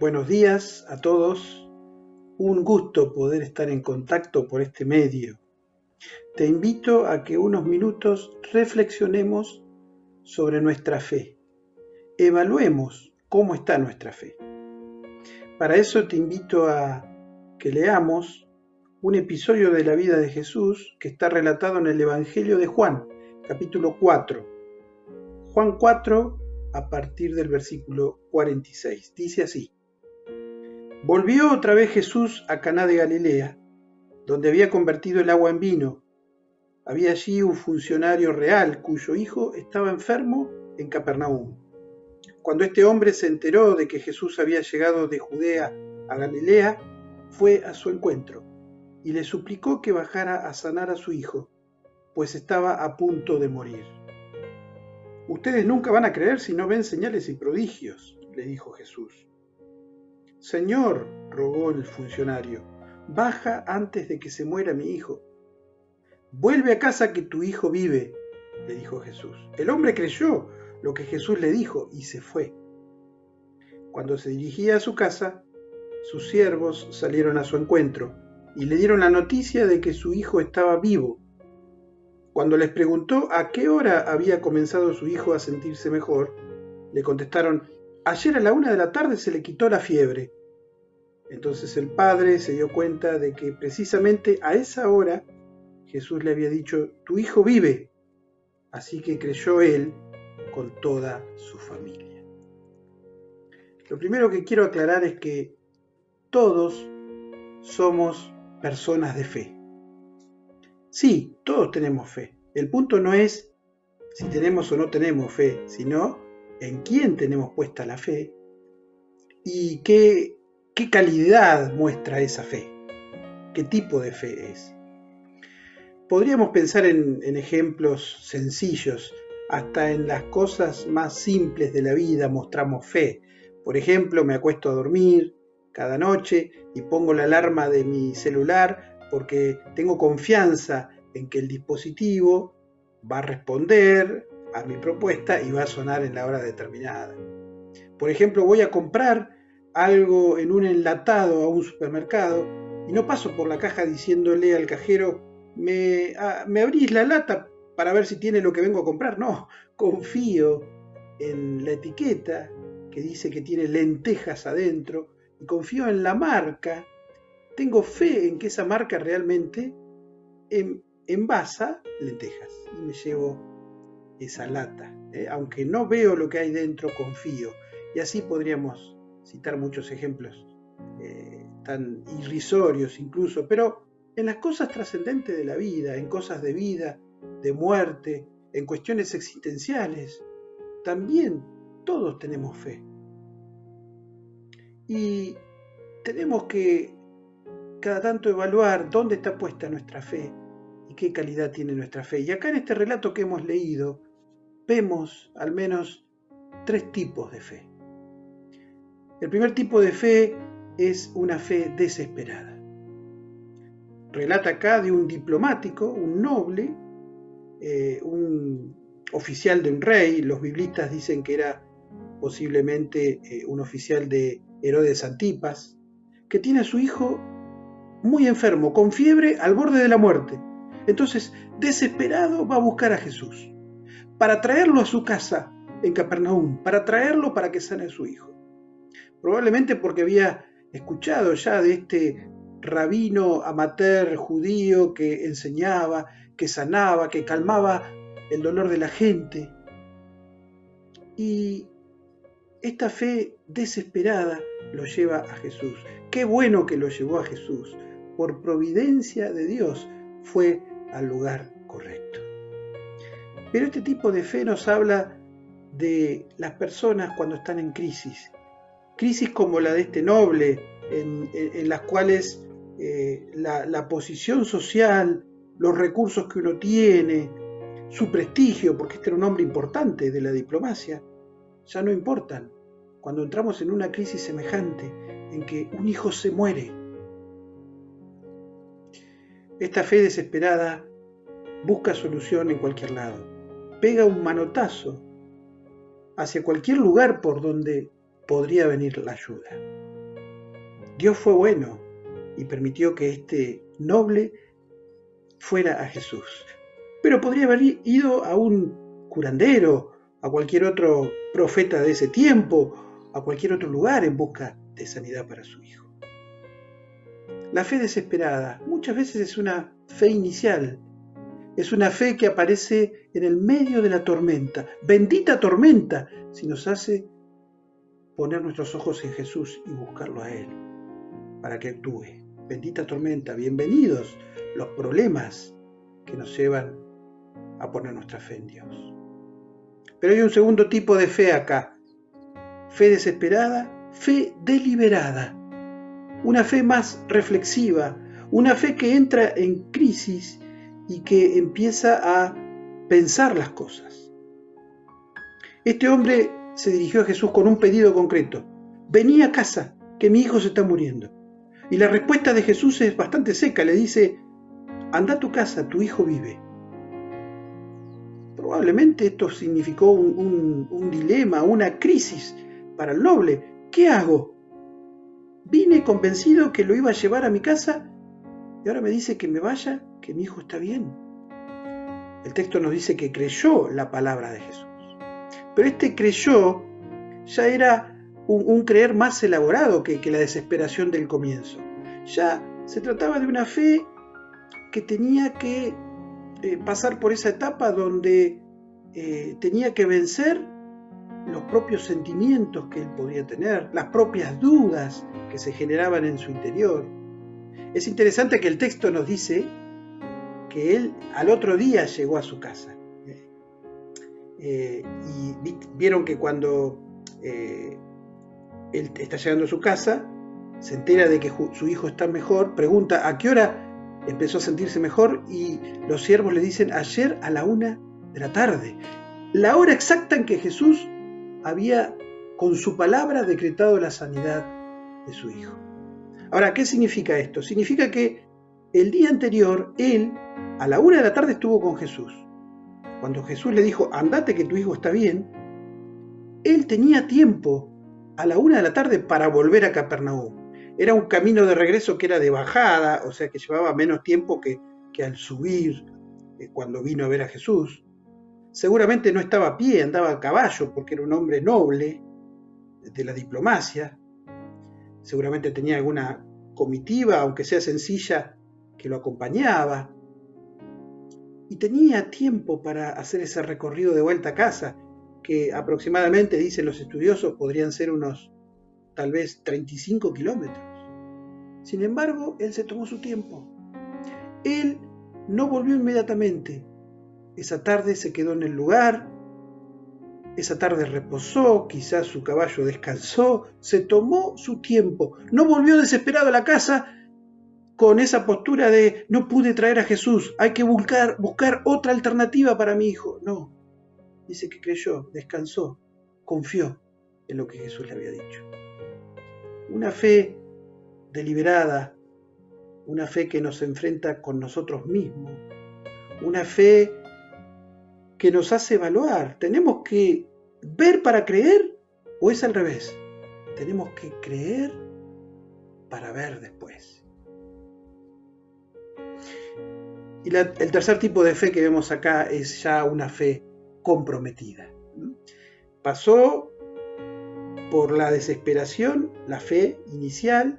Buenos días a todos. Un gusto poder estar en contacto por este medio. Te invito a que unos minutos reflexionemos sobre nuestra fe. Evaluemos cómo está nuestra fe. Para eso te invito a que leamos un episodio de la vida de Jesús que está relatado en el Evangelio de Juan, capítulo 4. Juan 4, a partir del versículo 46. Dice así: Volvió otra vez Jesús a Caná de Galilea, donde había convertido el agua en vino. Había allí un funcionario real cuyo hijo estaba enfermo en Capernaum. Cuando este hombre se enteró de que Jesús había llegado de Judea a Galilea, fue a su encuentro y le suplicó que bajara a sanar a su hijo, pues estaba a punto de morir. Ustedes nunca van a creer si no ven señales y prodigios, le dijo Jesús. Señor, rogó el funcionario, baja antes de que se muera mi hijo. Vuelve a casa que tu hijo vive, le dijo Jesús. El hombre creyó lo que Jesús le dijo y se fue. Cuando se dirigía a su casa, sus siervos salieron a su encuentro y le dieron la noticia de que su hijo estaba vivo. Cuando les preguntó a qué hora había comenzado su hijo a sentirse mejor, le contestaron: ayer a la 1 de la tarde se le quitó la fiebre. Entonces el padre se dio cuenta de que precisamente a esa hora Jesús le había dicho: tu hijo vive. Así que creyó él con toda su familia. Lo primero que quiero aclarar es que todos somos personas de fe. Sí, todos tenemos fe. El punto no es si tenemos o no tenemos fe, sino en quién tenemos puesta la fe y qué calidad muestra esa fe, qué tipo de fe es. Podríamos pensar en ejemplos sencillos. Hasta en las cosas más simples de la vida mostramos fe. Por ejemplo, me acuesto a dormir cada noche y pongo la alarma de mi celular porque tengo confianza en que el dispositivo va a responder a mi propuesta y va a sonar en la hora determinada. Por ejemplo, voy a comprar algo en un enlatado a un supermercado y no paso por la caja diciéndole al cajero: ¿me abrís la lata para ver si tiene lo que vengo a comprar? No, confío en la etiqueta que dice que tiene lentejas adentro y confío en la marca. Tengo fe en que esa marca realmente envasa lentejas y me llevo esa lata. Aunque no veo lo que hay dentro, confío. Y así podríamos citar muchos ejemplos tan irrisorios incluso, pero en las cosas trascendentes de la vida, en cosas de vida, de muerte, en cuestiones existenciales, también todos tenemos fe. Y tenemos que cada tanto evaluar dónde está puesta nuestra fe y qué calidad tiene nuestra fe. Y acá en este relato que hemos leído, vemos al menos 3 tipos de fe. El primer tipo de fe es una fe desesperada. Relata acá de un diplomático, un noble, un oficial de un rey. Los biblistas dicen que era posiblemente un oficial de Herodes Antipas, que tiene a su hijo muy enfermo, con fiebre, al borde de la muerte. Entonces, desesperado, va a buscar a Jesús para traerlo a su casa en Capernaum, para traerlo para que sane a su hijo. Probablemente porque había escuchado ya de este rabino amateur judío que enseñaba, que sanaba, que calmaba el dolor de la gente. Y esta fe desesperada lo lleva a Jesús. Qué bueno que lo llevó a Jesús. Por providencia de Dios fue al lugar correcto. Pero este tipo de fe nos habla de las personas cuando están en crisis. Crisis como la de este noble, en las cuales la posición social, los recursos que uno tiene, su prestigio, porque este era un hombre importante de la diplomacia, ya no importan cuando entramos en una crisis semejante en que un hijo se muere. Esta fe desesperada busca solución en cualquier lado, pega un manotazo hacia cualquier lugar por donde podría venir la ayuda. Dios fue bueno y permitió que este noble fuera a Jesús. Pero podría haber ido a un curandero, a cualquier otro profeta de ese tiempo, a cualquier otro lugar en busca de sanidad para su hijo. La fe desesperada muchas veces es una fe inicial, es una fe que aparece en el medio de la tormenta, bendita tormenta, si nos hace poner nuestros ojos en Jesús y buscarlo a Él, para que actúe. Bendita tormenta, bienvenidos los problemas que nos llevan a poner nuestra fe en Dios. Pero hay un segundo tipo de fe acá, fe desesperada, fe deliberada, una fe más reflexiva, una fe que entra en crisis y que empieza a pensar las cosas. Este hombre se dirigió a Jesús con un pedido concreto: vení a casa, que mi hijo se está muriendo. Y la respuesta de Jesús es bastante seca, le dice: anda a tu casa, tu hijo vive. Probablemente esto significó un dilema, una crisis para el noble. ¿Qué hago? Vine convencido que lo iba a llevar a mi casa y ahora me dice que me vaya, que mi hijo está bien. El texto nos dice que creyó la palabra de Jesús. Pero este creyó ya era un creer más elaborado que la desesperación del comienzo. Ya se trataba de una fe que tenía que pasar por esa etapa donde tenía que vencer los propios sentimientos que él podía tener, las propias dudas que se generaban en su interior. Es interesante que el texto nos dice que él al otro día llegó a su casa. Y vieron que cuando él está llegando a su casa, se entera de que su hijo está mejor, pregunta a qué hora empezó a sentirse mejor y los siervos le dicen ayer a la 1 de la tarde, la hora exacta en que Jesús había con su palabra decretado la sanidad de su hijo. Ahora, ¿qué significa esto? Significa que el día anterior él a la 1 de la tarde estuvo con Jesús. Cuando Jesús le dijo andate que tu hijo está bien, él tenía tiempo a la 1 de la tarde para volver a Capernaum. Era un camino de regreso que era de bajada, o sea que llevaba menos tiempo que al subir cuando vino a ver a Jesús. Seguramente no estaba a pie, andaba a caballo porque era un hombre noble de la diplomacia. Seguramente tenía alguna comitiva, aunque sea sencilla, que lo acompañaba. Y tenía tiempo para hacer ese recorrido de vuelta a casa, que aproximadamente, dicen los estudiosos, podrían ser unos tal vez 35 kilómetros. Sin embargo, él se tomó su tiempo. Él no volvió inmediatamente. Esa tarde se quedó en el lugar, esa tarde reposó, quizás su caballo descansó, se tomó su tiempo. No volvió desesperado a la casa con esa postura de no pude traer a Jesús, hay que buscar otra alternativa para mi hijo. No, dice que creyó, descansó, confió en lo que Jesús le había dicho. Una fe deliberada, una fe que nos enfrenta con nosotros mismos, una fe que nos hace evaluar. ¿Tenemos que ver para creer o es al revés? Tenemos que creer para ver después. Y el tercer tipo de fe que vemos acá es ya una fe comprometida. Pasó por la desesperación, la fe inicial,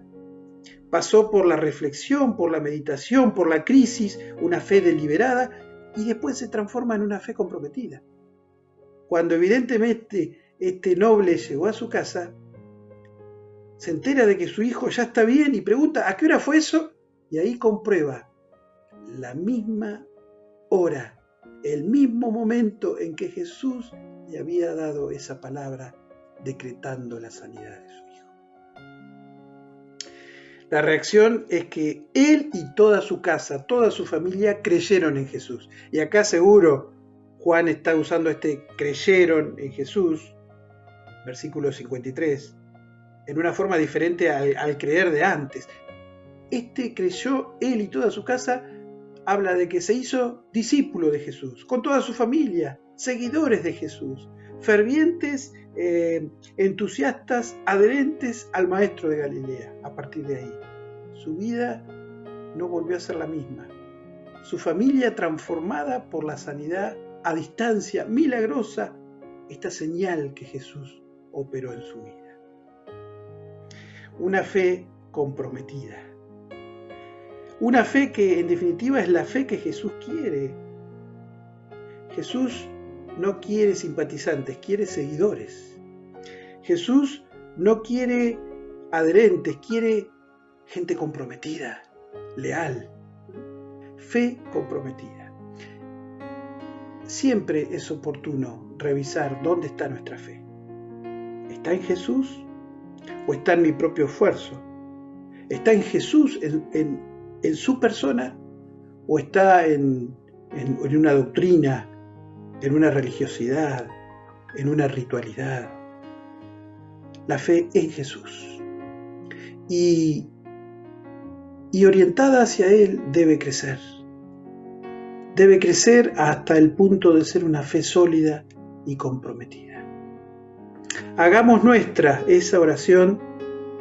pasó por la reflexión, por la meditación, por la crisis, una fe deliberada, y después se transforma en una fe comprometida. Cuando evidentemente este noble llegó a su casa, se entera de que su hijo ya está bien y pregunta ¿a qué hora fue eso? Y ahí comprueba la misma hora, el mismo momento en que Jesús le había dado esa palabra decretando la sanidad de su hijo. La reacción es que él y toda su casa, toda su familia creyeron en Jesús. Y acá seguro Juan está usando creyeron en Jesús, versículo 53, en una forma diferente al creer de antes. Creyó él y toda su casa, habla de que se hizo discípulo de Jesús, con toda su familia, seguidores de Jesús, fervientes entusiastas adherentes al Maestro de Galilea. A partir de ahí, su vida no volvió a ser la misma. Su familia transformada por la sanidad a distancia milagrosa, esta señal que Jesús operó en su vida. Una fe comprometida. Una fe que en definitiva es la fe que Jesús quiere. Jesús no quiere simpatizantes, quiere seguidores. Jesús no quiere adherentes, quiere gente comprometida, leal. Fe comprometida. Siempre es oportuno revisar dónde está nuestra fe. ¿Está en Jesús o está en mi propio esfuerzo? ¿Está en Jesús, en su persona, o está en una doctrina, en una religiosidad, en una ritualidad? La fe en Jesús. Y orientada hacia Él debe crecer. Debe crecer hasta el punto de ser una fe sólida y comprometida. Hagamos nuestra esa oración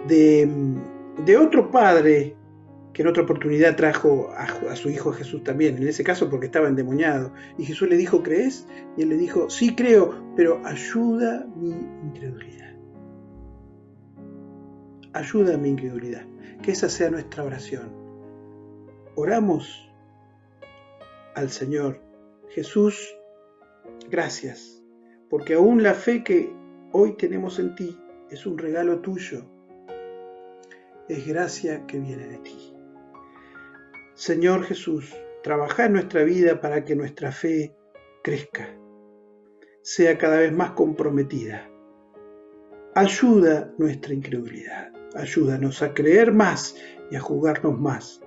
de otro padre que en otra oportunidad trajo a su hijo Jesús también, en ese caso porque estaba endemoniado. Y Jesús le dijo, ¿crees? Y él le dijo, sí creo, pero ayuda mi incredulidad. Ayuda mi incredulidad. Que esa sea nuestra oración. Oramos al Señor. Jesús, gracias, porque aún la fe que hoy tenemos en ti es un regalo tuyo. Es gracia que viene de ti. Señor Jesús, trabaja en nuestra vida para que nuestra fe crezca, sea cada vez más comprometida. Ayuda nuestra incredulidad. Ayúdanos a creer más y a jugarnos más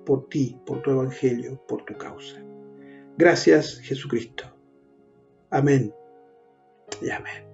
por ti, por tu evangelio, por tu causa. Gracias, Jesucristo. Amén y amén.